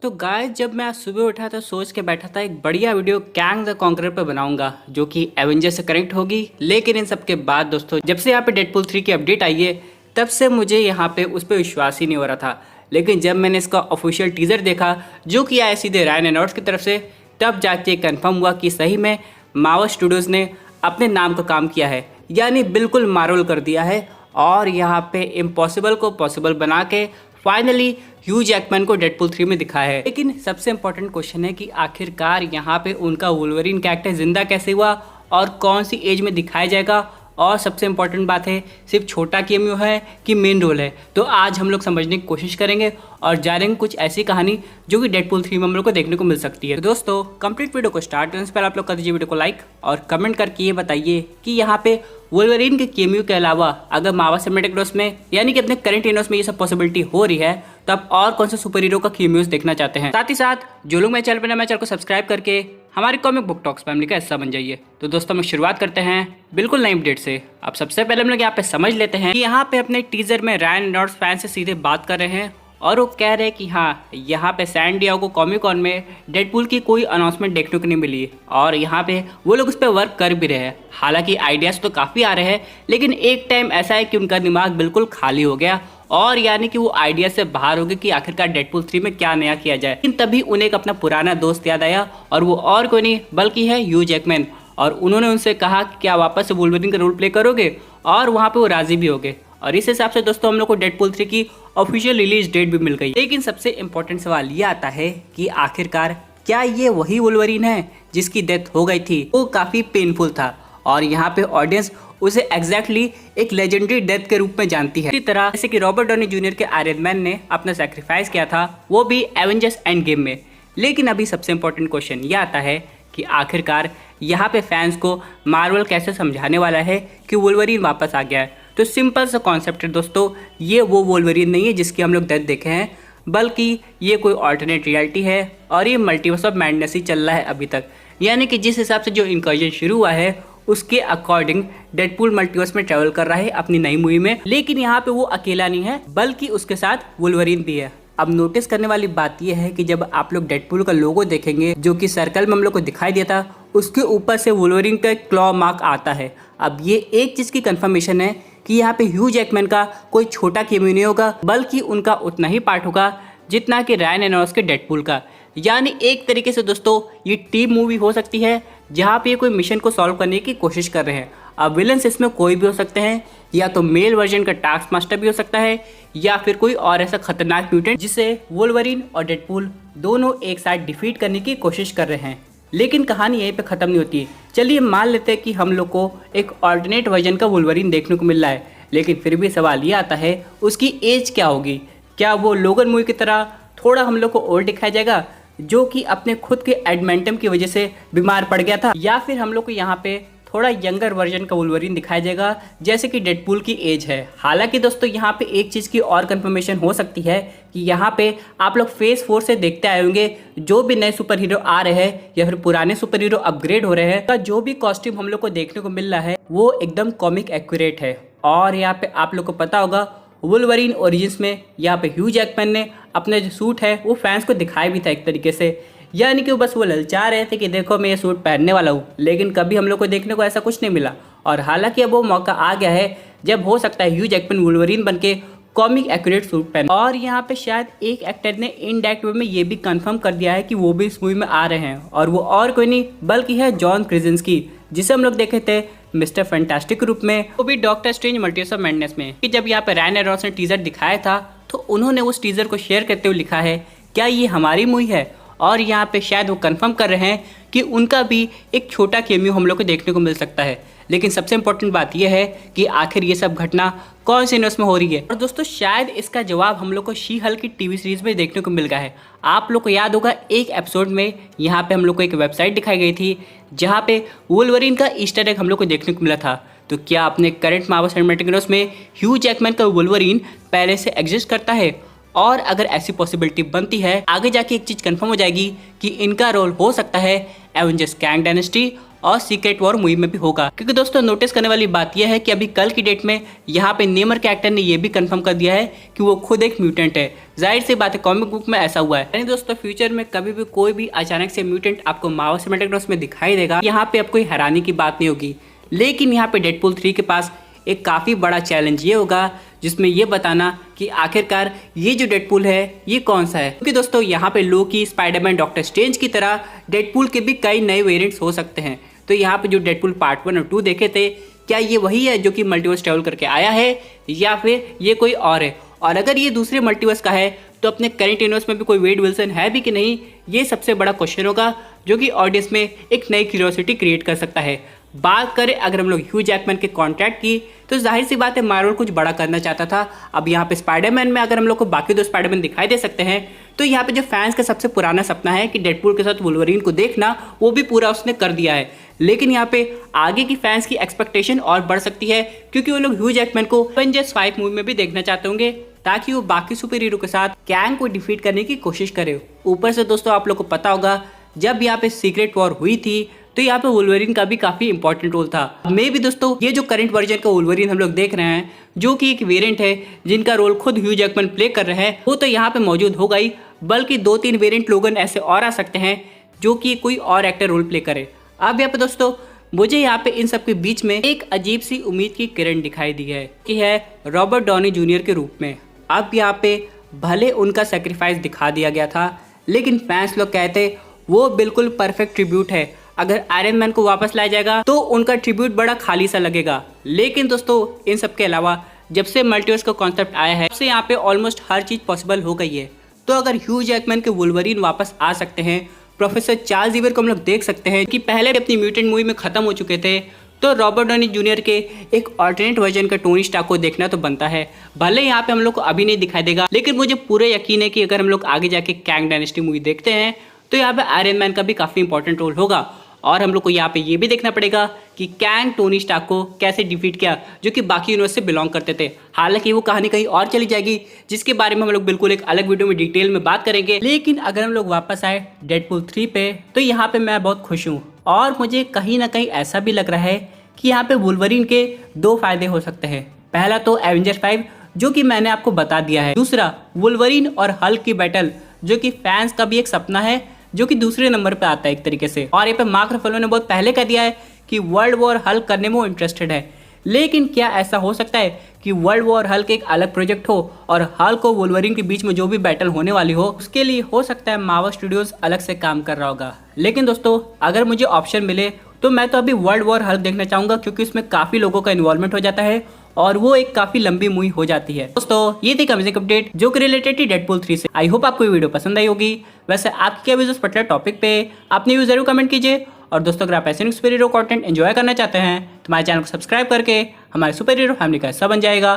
तो गाइस जब मैं आज सुबह उठा तो सोच के बैठा था एक बढ़िया वीडियो कैंग द कॉन्करर पे बनाऊंगा जो कि एवेंजर्स से कनेक्ट होगी। लेकिन इन सब के बाद दोस्तों जब से यहाँ पे डेडपूल 3 की अपडेट आई है तब से मुझे यहाँ पे उस पर विश्वास ही नहीं हो रहा था। लेकिन जब मैंने इसका ऑफिशियल टीजर देखा जो कि आया सीधे रायन रेनॉल्ड्स की तरफ से, तब जाके कन्फर्म हुआ कि सही में मार्वल स्टूडियोज़ ने अपने नाम का काम किया है, यानी बिल्कुल मार्वल कर दिया है। और यहाँ पे इम्पॉसिबल को पॉसिबल बना के फाइनली ह्यू जैकमैन को डेडपूल 3 में दिखाया है। लेकिन सबसे इंपॉर्टेंट क्वेश्चन है कि आखिरकार यहाँ पे उनका वुल्वरीन कैरेक्टर जिंदा कैसे हुआ और कौन सी एज में दिखाया जाएगा। और सबसे इंपॉर्टेंट बात है सिर्फ छोटा कैमियो है कि मेन रोल है। तो आज हम लोग समझने की कोशिश करेंगे और जानेंगे कुछ ऐसी कहानी जो कि डेडपूल 3 में हम लोग को देखने को मिल सकती है। तो दोस्तों कंप्लीट वीडियो को स्टार्ट करने से पहले आप लोग कर दीजिए वीडियो को लाइक और कमेंट करके ये बताइए कि यहाँ पे वुल्वरीन के कैमियो के अलावा अगर मार्वल सिनेमैटिक यूनिवर्स में यानी कि अपने करंट यूनिवर्स में ये सब पॉसिबिलिटी हो रही है तो आप और कौन से सुपर हीरो का कैमियोस देखना चाहते हैं। साथ ही साथ जो लोग मेरे चैनल पर मेरे चैनल को सब्सक्राइब करके हमारे कॉमिक बुक टॉक्स फैमिली का हिस्सा बन जाइए। तो दोस्तों हम शुरुआत करते हैं बिल्कुल नई अपडेट से। अब सबसे पहले हम लोग यहाँ पे समझ लेते हैं कि यहाँ पे अपने टीजर में रायन रेनॉल्ड्स फैन से सीधे बात कर रहे हैं और वो कह रहे हैं कि हाँ यहाँ पे सैन डिएगो कॉमिक कॉन में डेडपूल की कोई अनाउंसमेंट देखने को नहीं मिली और यहाँ पे वो लोग उस पर वर्क कर भी रहे हैं। हालांकि आइडियाज़ तो काफ़ी आ रहे हैं लेकिन एक टाइम ऐसा है कि उनका दिमाग बिल्कुल खाली हो गया और यानी कि वो आइडिया से बाहर हो गए कि आखिरकार डेडपूल 3 में क्या नया किया जाए। लेकिन तभी उन्हें एक अपना पुराना दोस्त याद आया और वो और कोई नहीं बल्कि है ह्यू जैकमैन। और उन्होंने उनसे कहा कि क्या वापस से वुल्वरीन का रोल प्ले करोगे, और वहाँ पे वो राजी भी हो गए। और इस हिसाब से दोस्तों हम लोग को डेडपूल 3 की ऑफिशियल रिलीज डेट भी मिल गई। लेकिन सबसे इंपॉर्टेंट सवाल ये आता है कि आखिरकार क्या ये वही वुल्वरीन है जिसकी डेथ हो गई थी। वो काफ़ी पेनफुल था और यहाँ पे ऑडियंस उसे एग्जैक्टली एक लेजेंडरी डेथ के रूप में जानती है। इसी तरह जैसे कि रॉबर्ट डॉनी जूनियर के आयरन मैन ने अपना सैक्रिफाइस किया था वो भी एवेंजर्स एंड गेम में। लेकिन अभी सबसे इंपॉर्टेंट क्वेश्चन ये आता है कि आखिरकार यहाँ पे फैंस को मार्वल कैसे समझाने वाला है कि वुल्वरीन वापस आ गया है। तो सिंपल सा कॉन्सेप्ट है दोस्तों, ये वो वुल्वरीन नहीं है जिसकी हम लोग डेथ देखे हैं, बल्कि ये कोई ऑल्टरनेट रियलिटी है और ये मल्टीवर्स ऑफ मैडनेस ही चल रहा है अभी तक। यानी कि जिस हिसाब से जो इंकर्जन शुरू हुआ है उसके अकॉर्डिंग डेडपूल मल्टीवर्स में ट्रेवल कर रहा है अपनी नई मूवी में। लेकिन यहाँ पे वो अकेला नहीं है बल्कि उसके साथ वुल्वरीन भी है। अब नोटिस करने वाली बात यह है कि जब आप लोग डेडपूल का लोगो देखेंगे जो कि सर्कल में हम लोग को दिखाई दिया था, उसके ऊपर से वुल्वरीन का क्लॉ मार्क आता है। अब ये एक चीज़ की कंफर्मेशन है कि यहाँ पे ह्यू जैकमैन का कोई छोटा कैमियो नहीं होगा बल्कि उनका उतना ही पार्ट होगा जितना कि रायन रेनॉल्ड्स के डेडपूल का। यानी एक तरीके से दोस्तों ये टीम मूवी हो सकती है जहाँ पे कोई मिशन को सॉल्व करने की कोशिश कर रहे हैं। अब विलन्स इसमें कोई भी हो सकते हैं, या तो मेल वर्जन का टास्क मास्टर भी हो सकता है या फिर कोई और ऐसा खतरनाक म्यूटेंट जिसे वुल्वरीन और डेडपूल दोनों एक साथ डिफीट करने की कोशिश कर रहे हैं। लेकिन कहानी यहीं पे ख़त्म नहीं होती है। चलिए मान लेते हैं कि हम लोग को एक ऑल्टरनेट वर्जन का वुल्वरीन देखने को मिल रहा है, लेकिन फिर भी सवाल ये आता है उसकी एज क्या होगी। क्या वो लोगन मूवी की तरह थोड़ा हम लोग को ओल्ड दिखाया जाएगा जो कि अपने खुद के एडमेंटम की वजह से बीमार पड़ गया था, या फिर हम लोग को यहाँ पे थोड़ा यंगर वर्जन का वुल्वरीन दिखाया जाएगा जैसे कि डेडपूल की एज है। हालांकि दोस्तों यहाँ पे एक चीज़ की और कंफर्मेशन हो सकती है कि यहाँ पे आप लोग फेज 4 से देखते आए होंगे जो भी नए सुपर हीरो आ रहे हैं या फिर पुराने सुपर हीरो अपग्रेड हो रहे हैं का जो भी कॉस्ट्यूम हम लोग को देखने को मिल रहा है वो एकदम कॉमिक एक्यूरेट है। और यहाँ पे आप लोग को पता होगा वुल्वरीन ओरिजिन्स में यहाँ पे ह्यू जैकमैन ने अपना जो सूट है वो फैंस को दिखाया भी था एक तरीके से, यानी कि बस वो ललचा रहे थे कि देखो मैं ये सूट पहनने वाला हूँ। लेकिन कभी हम लोग को देखने को ऐसा कुछ नहीं मिला और हालांकि अब वो मौका आ गया है जब हो सकता है ह्यू जैकमैन वुल्वरीन बन के कॉमिक एक्यूरेट सूट पहने। और यहाँ पे शायद एक एक्टर ने इनडायरेक्ट वे में ये भी कंफर्म कर दिया है कि वो भी इस मूवी में आ रहे हैं और वो और कोई नहीं बल्कि है जॉन क्रेसिंस्की, जिसे हम लोग देखे थे मिस्टर फैंटास्टिक रूप में, वो भी doctor strange multiverse of madness में। कि जब यहाँ पे रायन रेनॉल्ड्स ने टीजर दिखाया था तो उन्होंने उस टीजर को शेयर करते हुए लिखा है क्या ये हमारी मूवी है। और यहाँ पे शायद वो कंफर्म कर रहे हैं कि उनका भी एक छोटा कैमियो हम लोग को देखने को मिल सकता है। लेकिन सबसे इंपॉर्टेंट बात यह है कि आखिर ये सब घटना कौन से यूनिवर्स में हो रही है। और दोस्तों शायद इसका जवाब हम लोग को शी हल्क की टीवी सीरीज में देखने को मिल गया है। आप लोग को याद होगा एक एपिसोड में यहाँ पे हम लोग को एक वेबसाइट दिखाई गई थी जहाँ पे वुल्वरीन का ईस्टर एग हम लोग को देखने को मिला था। तो क्या अपने करंट मार्वल सिनेमैटिक यूनिवर्स में ह्यू जैकमैन का वुल्वरीन पहले से एग्जिस्ट करता है? और अगर ऐसी पॉसिबिलिटी बनती है आगे जाके एक चीज़ कंफर्म हो जाएगी कि इनका रोल हो सकता है एवेंजर्स कैंग डायनेस्टी और सीक्रेट वॉर मूवी में भी होगा। क्योंकि दोस्तों नोटिस करने वाली बात यह है कि अभी कल की डेट में यहाँ पे नेमर के एक्टर ने यह भी कंफर्म कर दिया है कि वो खुद एक म्यूटेंट है। जाहिर सी बात है कॉमिक बुक में ऐसा हुआ है। यानी दोस्तों फ्यूचर में कभी भी कोई भी अचानक से म्यूटेंट आपको मार्वल सिनेमैटिक यूनिवर्स में दिखाई देगा, यहाँ पे अब कोई हैरानी की बात नहीं होगी। लेकिन यहाँ पे डेडपूल 3 के पास एक काफ़ी बड़ा चैलेंज ये होगा जिसमें ये बताना कि आखिरकार ये जो डेडपूल है ये कौन सा है। क्योंकि दोस्तों यहाँ पे लोकी, स्पाइडरमैन, डॉक्टर स्ट्रेंज की तरह डेडपूल के भी कई नए वेरिएंट्स हो सकते हैं। तो यहाँ पे जो डेडपूल पार्ट 1 और 2 देखे थे, क्या ये वही है जो कि मल्टीवर्स ट्रैवल करके आया है या फिर ये कोई और है? और अगर ये दूसरे मल्टीवर्स का है तो अपने करंट यूनिवर्स में भी कोई वेड विल्सन है भी कि नहीं, ये सबसे बड़ा क्वेश्चन होगा जो कि ऑडियंस में एक नई क्यूरियोसिटी क्रिएट कर सकता है। बात करें अगर हम लोग ह्यू जैकमैन के कॉन्ट्रैक्ट की, तो जाहिर सी बात है मार्वल कुछ बड़ा करना चाहता था। अब यहाँ पे स्पाइडरमैन में अगर हम लोग को बाकी 2 स्पाइडरमैन दिखाई दे सकते हैं, तो यहाँ पे जो फैंस का सबसे पुराना सपना है कि डेडपूल के साथ वुल्वरीन को देखना, वो भी पूरा उसने कर दिया है। लेकिन यहाँ पे आगे की फैंस की एक्सपेक्टेशन और बढ़ सकती है क्योंकि वो लोग ह्यू जैकमैन को एवेंजर्स 5 मूवी में भी देखना चाहते होंगे ताकि वो बाकी सुपर हीरो के साथ कैंग को डिफीट करने की कोशिश करे। ऊपर से दोस्तों आप लोग को पता होगा जब यहाँ पे सीक्रेट वॉर हुई थी तो यहाँ पे वुल्वरीन का भी काफी इंपॉर्टेंट रोल था। मे भी दोस्तों ये जो करंट वर्जन का वुल्वरीन हम लोग देख रहे हैं जो कि एक वेरिएंट है जिनका रोल खुद ह्यू जैकमैन प्ले कर रहे हैं, वो तो यहाँ पे मौजूद होगा ही, बल्कि 2-3 वेरिएंट लोगन ऐसे और आ सकते हैं जो कि कोई और एक्टर रोल प्ले करे। अब यहाँ पे दोस्तों मुझे यहाँ पे इन सब के बीच में एक अजीब सी उम्मीद की किरण दिखाई दी है कि है रॉबर्ट डॉनी जूनियर के रूप में। अब यहाँ पे भले उनका सेक्रीफाइस दिखा दिया गया था, लेकिन फैंस लोग कहते वो बिल्कुल परफेक्ट ट्रिब्यूट है। अगर आयरन मैन को वापस लाया जाएगा तो उनका ट्रिब्यूट बड़ा खाली सा लगेगा। लेकिन दोस्तों इन सब के अलावा जब से मल्टीवर्स का कॉन्सेप्ट आया है, तब से यहाँ पे ऑलमोस्ट हर चीज पॉसिबल हो गई है। तो अगर ह्यू जैकमैन के वुल्वरीन वापस आ सकते हैं, प्रोफेसर चार्ल्स ज़ेवियर को हम लोग देख सकते हैं कि पहले अपनी म्यूटेंट मूवी में खत्म हो चुके थे, तो रॉबर्ट डॉनी जूनियर के एक ऑल्टरनेट वर्जन का टोनी स्टार्क को देखना तो बनता है। भले यहाँ पे हम लोग को अभी नहीं दिखाई देगा, लेकिन मुझे पूरा यकीन है कि अगर हम लोग आगे जाके कैंग डायनेस्टी मूवी देखते हैं तो यहाँ पे आयरन मैन का भी काफी इंपॉर्टेंट रोल होगा। और हम लोग को यहाँ पे ये भी देखना पड़ेगा कि कैंग टोनी स्टार्क को कैसे डिफीट किया जो कि बाकी यूनिवर्स से बिलोंग करते थे। हालांकि वो कहानी कहीं और चली जाएगी जिसके बारे में हम लोग बिल्कुल एक अलग वीडियो में डिटेल में बात करेंगे। लेकिन अगर हम लोग वापस आए डेडपूल 3 पे, तो यहाँ पे मैं बहुत खुश हूँ और मुझे कहीं ना कहीं ऐसा भी लग रहा है कि यहाँ पे वुल्वरीन के 2 फायदे हो सकते हैं। पहला तो एवेंजर्स 5 जो कि मैंने आपको बता दिया है। दूसरा वुल्वरीन और हल्क की बैटल जो कि फैंस का भी एक सपना है, जो कि दूसरे नंबर पे आता है एक तरीके से। और ये पे मार्क रफेलो ने बहुत पहले कह दिया है कि वर्ल्ड वॉर हल्क करने में वो इंटरेस्टेड है। लेकिन क्या ऐसा हो सकता है कि वर्ल्ड वॉर हल्क एक अलग प्रोजेक्ट हो और हल्क और वुल्वरीन के बीच में जो भी बैटल होने वाली हो उसके लिए हो सकता है मार्वल स्टूडियोज अलग से काम कर रहा होगा। लेकिन दोस्तों अगर मुझे ऑप्शन मिले तो मैं तो अभी वर्ल्ड वॉर हल्क देखना चाहूंगा क्योंकि उसमें काफी लोगों का इन्वॉल्वमेंट हो जाता है और वो एक काफी लंबी मूवी हो जाती है। दोस्तों ये थी अमेजिंग अपडेट जो कि रिलेटेड थी डेडपूल 3 से। आई होप आपको ये वीडियो पसंद आई होगी। वैसे आपकी क्या व्यूज पर्टिकुलर टॉपिक पे अपने व्यूज जरूर कमेंट कीजिए। और दोस्तों अगर आप ऐसे सुपर हीरो कंटेंट एंजॉय करना चाहते हैं तो हमारे चैनल को सब्सक्राइब करके हमारे सुपर हीरो फैमिली का हिस्सा बन जाएगा।